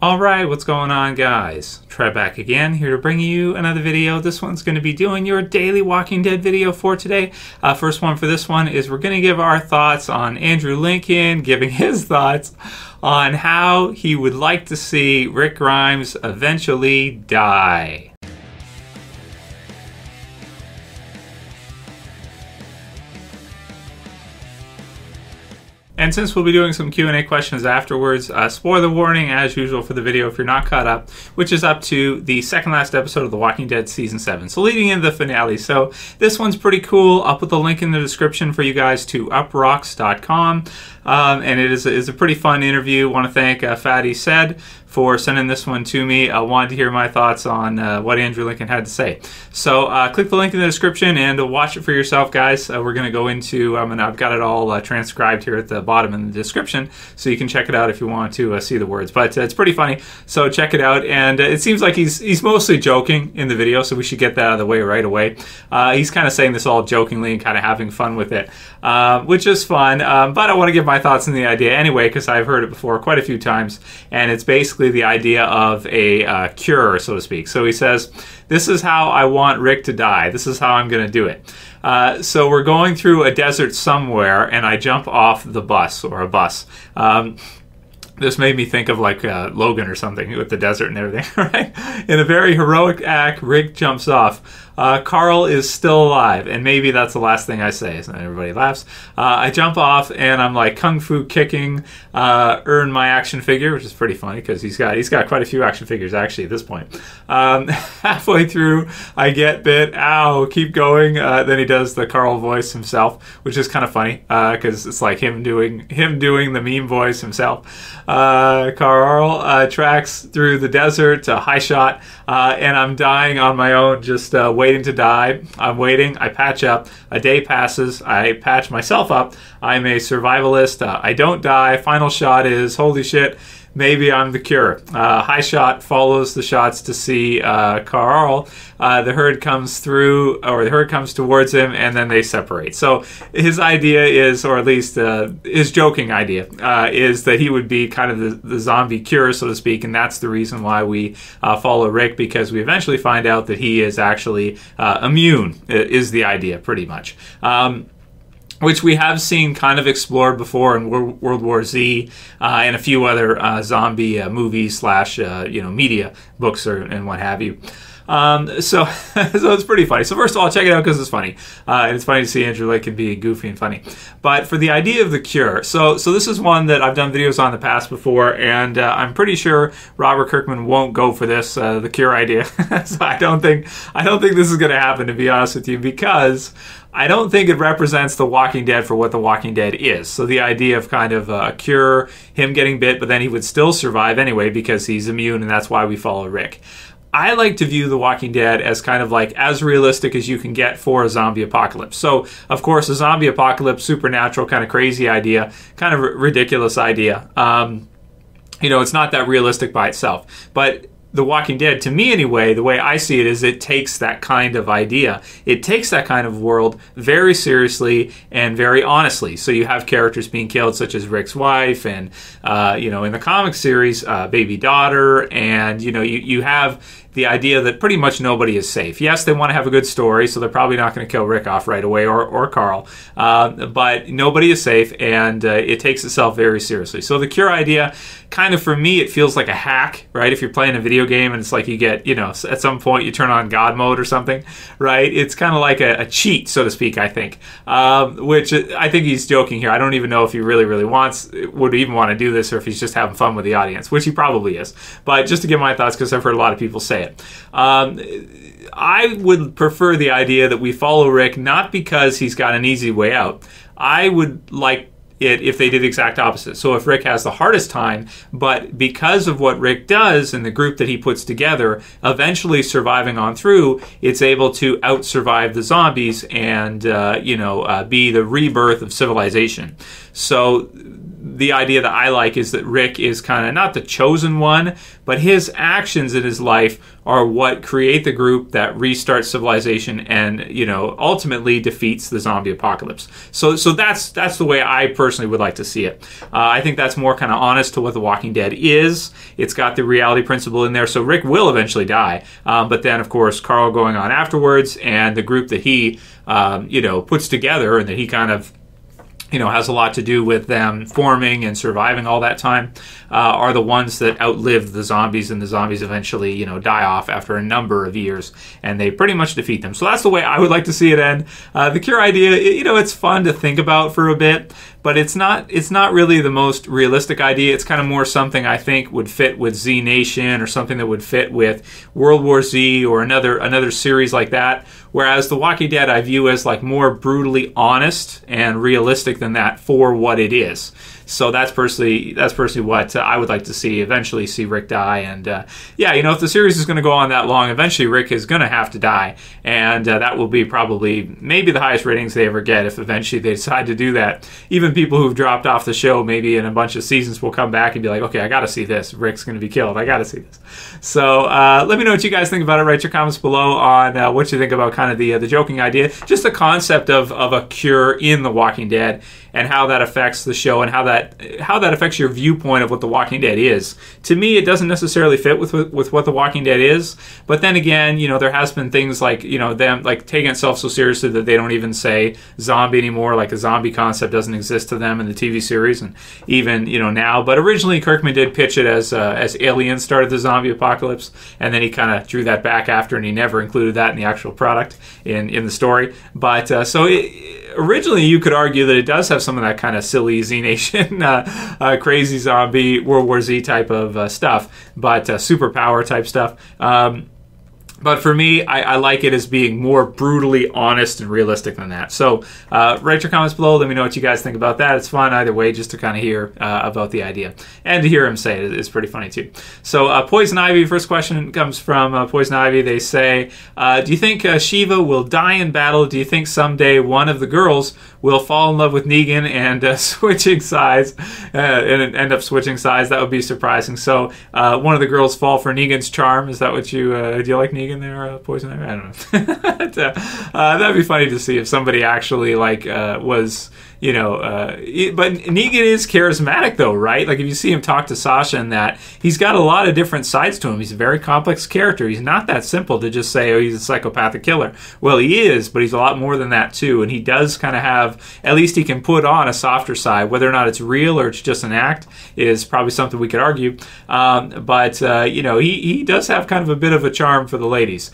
Alright, what's going on, guys? Trev back again, here to bring you another video. This one's going to be doing your daily Walking Dead video for today. First one for this one is we're going to give our thoughts on Andrew Lincoln, giving his thoughts on how he would like to see Rick Grimes eventually die. And since we'll be doing some Q&A questions afterwards, spoiler warning as usual for the video if you're not caught up, which is up to the second last episode of The Walking Dead Season 7. So leading into the finale. So this one's pretty cool. I'll put the link in the description for you guys to uprocks.com. And it is a pretty fun interview. Want to thank Fatty Said for sending this one to me. I wanted to hear my thoughts on what Andrew Lincoln had to say. So click the link in the description and watch it for yourself, guys. We're going to go into, and I've got it all transcribed here at the bottom in the description, so you can check it out if you want to see the words. But it's pretty funny, so check it out. And it seems like he's mostly joking in the video, so we should get that out of the way right away. He's kind of saying this all jokingly and kind of having fun with it, which is fun. But I want to give my thoughts on the idea anyway, because I've heard it before quite a few times, and it's basically the idea of a cure, so to speak. So he says, this is how I want Rick to die. This is how I'm going to do it. So we're going through a desert somewhere, and I jump off the bus, or a bus. This made me think of like Logan or something with the desert and everything, right? In a very heroic act, Rick jumps off. Carool is still alive, and maybe that's the last thing I say, so everybody laughs. I jump off, and I'm like kung fu kicking, earn my action figure, which is pretty funny because he's got quite a few action figures actually at this point. Halfway through, I get bit. Ow! Keep going. Then he does the Carool voice himself, which is kind of funny because it's like him doing the meme voice himself. Carool tracks through the desert, high shot, and I'm dying on my own, just waiting to die. I'm waiting. I patch up. A day passes. I patch myself up. I'm a survivalist. I don't die. Final shot is, holy shit, maybe I'm the cure. High shot follows the shots to see Carool. The herd comes through, or the herd comes towards him, and then they separate. So his idea is, or at least his joking idea, is that he would be kind of the zombie cure, so to speak, and that's the reason why we follow Rick, because we eventually find out that he is actually immune, is the idea, pretty much. Which we have seen kind of explored before in World War Z and a few other zombie movies / media books and what have you. So it's pretty funny. So first of all, check it out because it's funny. And it's funny to see Andrew Lincoln be goofy and funny. But for the idea of the cure, so this is one that I've done videos on in the past before, and I'm pretty sure Robert Kirkman won't go for this, the cure idea. So I don't think this is going to happen, to be honest with you, because I don't think it represents The Walking Dead for what The Walking Dead is. So the idea of kind of a cure, him getting bit, but then he would still survive anyway because he's immune, and that's why we follow Rick. I like to view The Walking Dead as kind of like as realistic as you can get for a zombie apocalypse. So, of course, a zombie apocalypse, supernatural, kind of crazy idea, kind of ridiculous idea. It's not that realistic by itself. But The Walking Dead, to me anyway, the way I see it is it takes that kind of idea. It takes that kind of world very seriously and very honestly. So you have characters being killed, such as Rick's wife, and in the comic series, baby daughter, and you have the idea that pretty much nobody is safe. Yes, they want to have a good story, so they're probably not going to kill Rick off right away, or Carool. But nobody is safe, and it takes itself very seriously. So the cure idea, kind of for me, it feels like a hack, right? If you're playing a video game and it's like you get, at some point you turn on God mode or something, right? It's kind of like a cheat, so to speak, I think. Which I think he's joking here. I don't even know if he really would even want to do this, or if he's just having fun with the audience, which he probably is. But just to give my thoughts, because I've heard a lot of people say it. I would prefer the idea that we follow Rick not because he's got an easy way out. I would like it if they did the exact opposite. So if Rick has the hardest time, but because of what Rick does and the group that he puts together, eventually surviving on through, it's able to out-survive the zombies and, be the rebirth of civilization. So the idea that I like is that Rick is kind of not the chosen one, but his actions in his life are what create the group that restarts civilization and, you know, ultimately defeats the zombie apocalypse. So that's the way I personally would like to see it. I think that's more kind of honest to what The Walking Dead is. It's got the reality principle in there, so Rick will eventually die. But then, of course, Carl going on afterwards, and the group that he, you know, puts together and that he kind of, you know, has a lot to do with them forming and surviving all that time, are the ones that outlived the zombies, and the zombies eventually, you know, die off after a number of years, and they pretty much defeat them. So that's the way I would like to see it end. The cure idea, you know, it's fun to think about for a bit, but it's not really the most realistic idea. It's kind of more something I think would fit with Z Nation, or something that would fit with World War Z, or another series like that. Whereas The Walking Dead I view as like more brutally honest and realistic than that for what it is. So that's personally what I would like to see. Eventually see Rick die, and yeah, you know, if the series is going to go on that long, eventually Rick is going to have to die, and that will be probably maybe the highest ratings they ever get if eventually they decide to do that. Even people who've dropped off the show maybe in a bunch of seasons will come back and be like, okay, I got to see this. Rick's going to be killed. I got to see this. So let me know what you guys think about it. Write your comments below on what you think about kind of the joking idea, just the concept of a cure in The Walking Dead, and how that affects the show, and how that affects your viewpoint of what The Walking Dead is. To me, it doesn't necessarily fit with what The Walking Dead is, but then again, you know, there has been things like, you know, them like taking itself so seriously that they don't even say zombie anymore, like a zombie concept doesn't exist to them in the TV series, and even, you know, now. But originally Kirkman did pitch it as aliens started the zombie apocalypse, and then he kind of drew that back after, and he never included that in the actual product in the story. But originally you could argue that it does have some of that kind of silly Z Nation, crazy zombie, World War Z type of stuff, but superpower type stuff. But for me, I like it as being more brutally honest and realistic than that. So write your comments below. Let me know what you guys think about that. It's fun either way, just to kind of hear about the idea. And to hear him say it is pretty funny too. So Poison Ivy, first question comes from Poison Ivy. They say, do you think Shiva will die in battle? Do you think someday one of the girls will fall in love with Negan and switching sides and end up switching sides? That would be surprising. So one of the girls fall for Negan's charm. Is that what you, do you like Negan there, Poison Ivy? I don't know. That'd be funny to see if somebody actually like was, you know, but Negan is charismatic though, right? Like if you see him talk to Sasha and that, he's got a lot of different sides to him. He's a very complex character. He's not that simple to just say, oh, he's a psychopathic killer. Well, he is, but he's a lot more than that too. And he does kind of have, at least he can put on a softer side. Whether or not it's real or it's just an act is probably something we could argue. But you know, he does have kind of a bit of a charm for the ladies.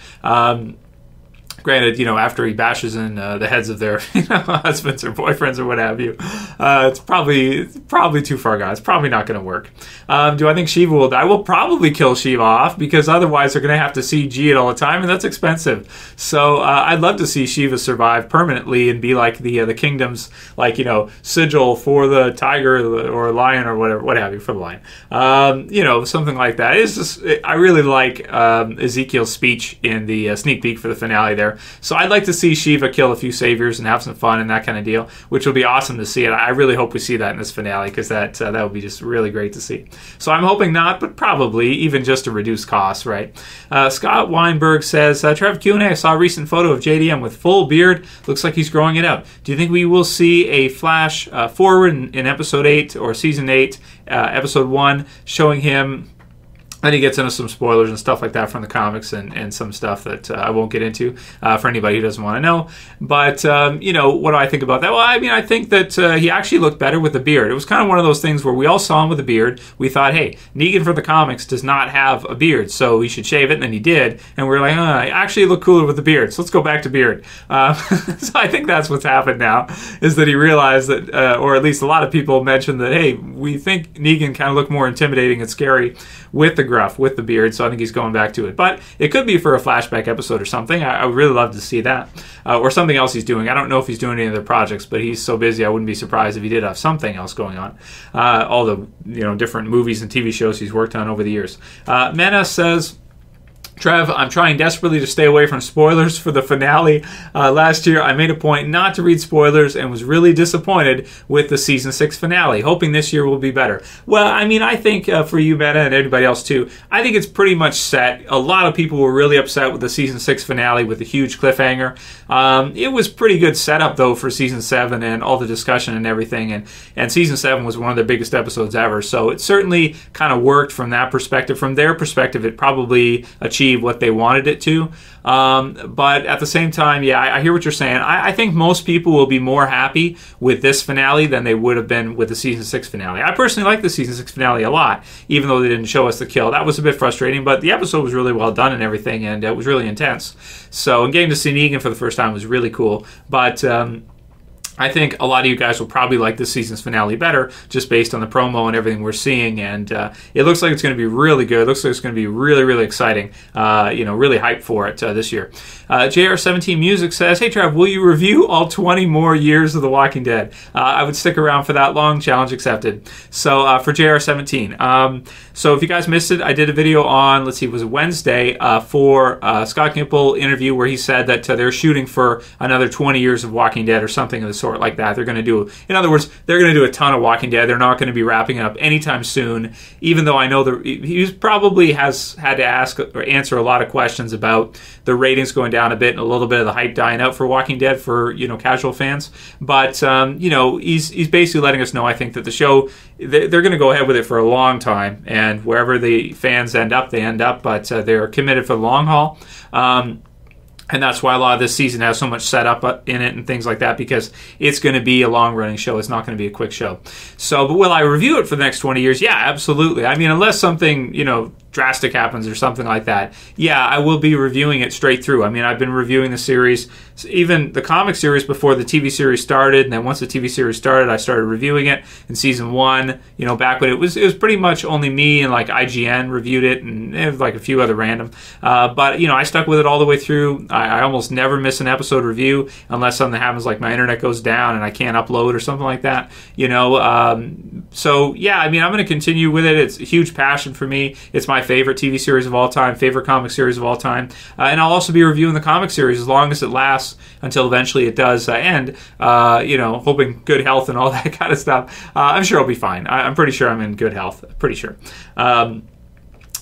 Granted, you know, after he bashes in the heads of their, you know, husbands or boyfriends or what have you, it's probably too far gone. It's probably not going to work. Do I think Shiva will die? We'll probably kill Shiva off, because otherwise they're going to have to CG it all the time, and that's expensive. So I'd love to see Shiva survive permanently and be like the kingdom's, like, you know, sigil for the tiger or lion or whatever, what have you, for the lion. You know, something like that. It's just, I really like Ezekiel's speech in the sneak peek for the finale there. So I'd like to see Shiva kill a few saviors and have some fun and that kind of deal, which will be awesome to see. And I really hope we see that in this finale, because that would be just really great to see. So I'm hoping not, but probably, even just to reduce costs, right? Scott Weinberg says, Trev Q&A, I saw a recent photo of JDM with full beard. Looks like he's growing it out. Do you think we will see a flash forward in episode 8 or season 8, episode 1, showing him? Then he gets into some spoilers and stuff like that from the comics, and some stuff that I won't get into for anybody who doesn't want to know. But, you know, what do I think about that? Well, I mean, I think that he actually looked better with the beard. It was kind of one of those things where we all saw him with a beard. We thought, hey, Negan for the comics does not have a beard, so he should shave it, and then he did. And we were like, he actually looked cooler with the beard, so let's go back to beard. So I think that's what's happened now, is that he realized that, or at least a lot of people mentioned that, hey, we think Negan kind of looked more intimidating and scary with the gruff, with the beard, so I think he's going back to it. But it could be for a flashback episode or something. I would really love to see that. Or something else he's doing. I don't know if he's doing any other projects, but he's so busy I wouldn't be surprised if he did have something else going on. All the, you know, different movies and TV shows he's worked on over the years. Mena says, Trev, I'm trying desperately to stay away from spoilers for the finale. Last year, I made a point not to read spoilers and was really disappointed with the Season 6 finale, hoping this year will be better. Well, I mean, I think for you, Meta, and everybody else too, I think it's pretty much set. A lot of people were really upset with the Season 6 finale with the huge cliffhanger. It was pretty good setup, though, for Season 7 and all the discussion and everything, and Season 7 was one of the biggest episodes ever, so it certainly kind of worked from that perspective. From their perspective, it probably achieved what they wanted it to. But at the same time, yeah, I hear what you're saying. I think most people will be more happy with this finale than they would have been with the Season 6 finale. I personally like the Season 6 finale a lot, even though they didn't show us the kill. That was a bit frustrating, but the episode was really well done and everything, and it was really intense. So, and getting to see Negan for the first time was really cool. But I think a lot of you guys will probably like this season's finale better, just based on the promo and everything we're seeing, and it looks like it's going to be really good. It looks like it's going to be really, really exciting. Really hyped for it this year. JR17 Music says, "Hey Trev, will you review all 20 more years of The Walking Dead?" I would stick around for that long. Challenge accepted. So for JR17, so if you guys missed it, I did a video on, let's see, was it Wednesday, for Scott Gimple interview where he said that they're shooting for another 20 years of Walking Dead or something of the sort like that. They're going to do, in other words, they're going to do a ton of Walking Dead. They're not going to be wrapping it up anytime soon, even though I know that he probably has had to ask or answer a lot of questions about the ratings going down a bit and a little bit of the hype dying out for Walking Dead for, casual fans. But, he's basically letting us know, I think, that the show, they're going to go ahead with it for a long time, and wherever the fans end up, they end up, but they're committed for the long haul. And that's why a lot of this season has so much set up in it and things like that, because it's going to be a long-running show. It's not going to be a quick show. So, but will I review it for the next 20 years? Yeah, absolutely. I mean, unless something, drastic happens or something like that, yeah, I will be reviewing it straight through. I mean, I've been reviewing the series, even the comic series, before the TV series started, and then once the TV series started, I started reviewing it in season 1, back when it was pretty much only me and like IGN reviewed it, and like a few other random, but I stuck with it all the way through. I almost never miss an episode review unless something happens, like my internet goes down and I can't upload or something like that, so yeah, I mean, I'm going to continue with it. It's a huge passion for me. It's my favorite TV series of all time, favorite comic series of all time, and I'll also be reviewing the comic series as long as it lasts until eventually it does end, hoping good health and all that kind of stuff. I'm sure I'll be fine. I'm pretty sure I'm in good health, pretty sure.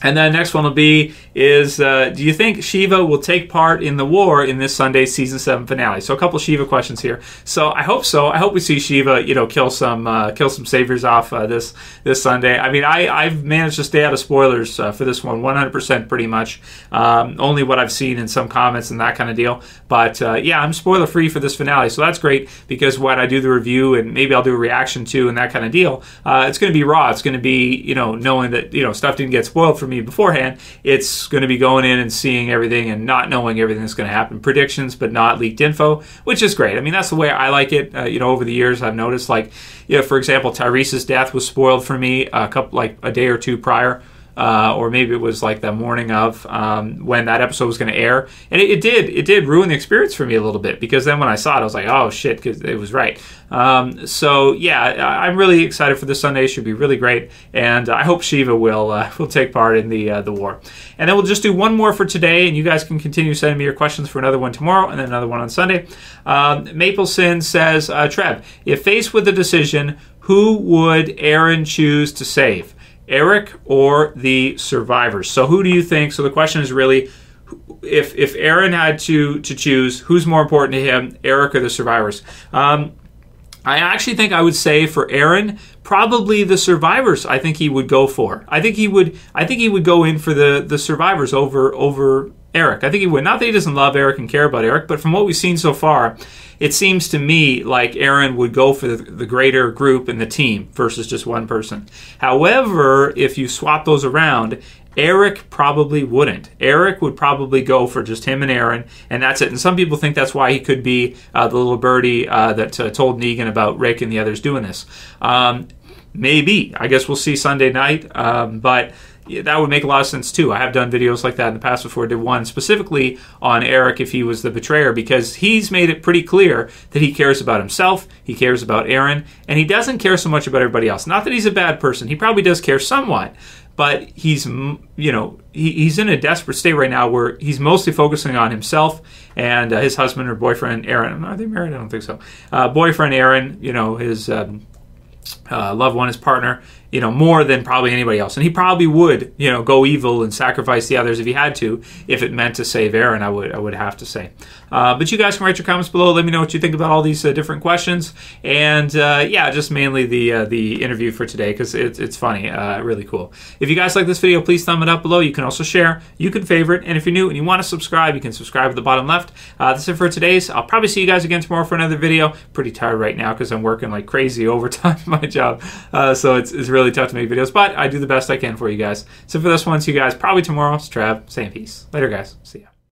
And then next one will be is, do you think Shiva will take part in the war in this Sunday's season 7 finale? So a couple Shiva questions here. So I hope so. I hope we see Shiva, kill some saviors off this Sunday. I mean, I've managed to stay out of spoilers for this one 100% pretty much. Only what I've seen in some comments and that kind of deal. But yeah, I'm spoiler free for this finale, so that's great, because when I do the review and maybe I'll do a reaction to and that kind of deal, it's going to be raw. It's going to be knowing that stuff didn't get spoiled for me beforehand. It's going to be going in and seeing everything and not knowing everything that's going to happen. Predictions, but not leaked info, which is great. I mean, that's the way I like it. Over the years, I've noticed, like, for example, Tyrese's death was spoiled for me a day or two prior. Or maybe it was like the morning of when that episode was going to air, and it did ruin the experience for me a little bit, because then when I saw it, I was like, oh shit, because it was right. So yeah, I'm really excited for this Sunday. It should be really great, and I hope Shiva will take part in the war. And then we'll just do one more for today, and you guys can continue sending me your questions for another one tomorrow, and then another one on Sunday. Maple Sin says, Trev, if faced with a decision, who would Aaron choose to save? Eric or the survivors? So who do you think? So the question is really, if Aaron had to choose, who's more important to him, Eric or the survivors? I actually think I would say for Aaron, probably the survivors. I think he would go for. I think he would go in for the survivors over Eric. I think he would. Not that he doesn't love Eric and care about Eric, but from what we've seen so far, it seems to me like Aaron would go for the greater group and the team versus just one person. However, if you swap those around, Eric probably wouldn't. Eric would probably go for just him and Aaron, and that's it. And some people think that's why he could be the little birdie that told Negan about Rick and the others doing this. Maybe. I guess we'll see Sunday night, but that would make a lot of sense too. I have done videos like that in the past before. I did one specifically on Eric if he was the betrayer, because he's made it pretty clear that he cares about himself, he cares about Aaron, and he doesn't care so much about everybody else. Not that he's a bad person. He probably does care somewhat, but he's, he's in a desperate state right now where he's mostly focusing on himself and his husband or boyfriend, Aaron. Are they married? I don't think so. Boyfriend, Aaron, his loved one, his partner, more than probably anybody else. And he probably would, go evil and sacrifice the others if he had to, if it meant to save Aaron, I would have to say. But you guys can write your comments below. Let me know what you think about all these different questions. And yeah, just mainly the interview for today, because it's funny, really cool. If you guys like this video, please thumb it up below. You can also share, you can favorite, and if you're new and you want to subscribe, you can subscribe at the bottom left. That's it for today's. I'll probably see you guys again tomorrow for another video. Pretty tired right now because I'm working like crazy overtime in my job. So it's really tough to make videos, but I do the best I can for you guys. So for this one, see you guys probably tomorrow. It's Trev, saying peace. Later, guys. See ya.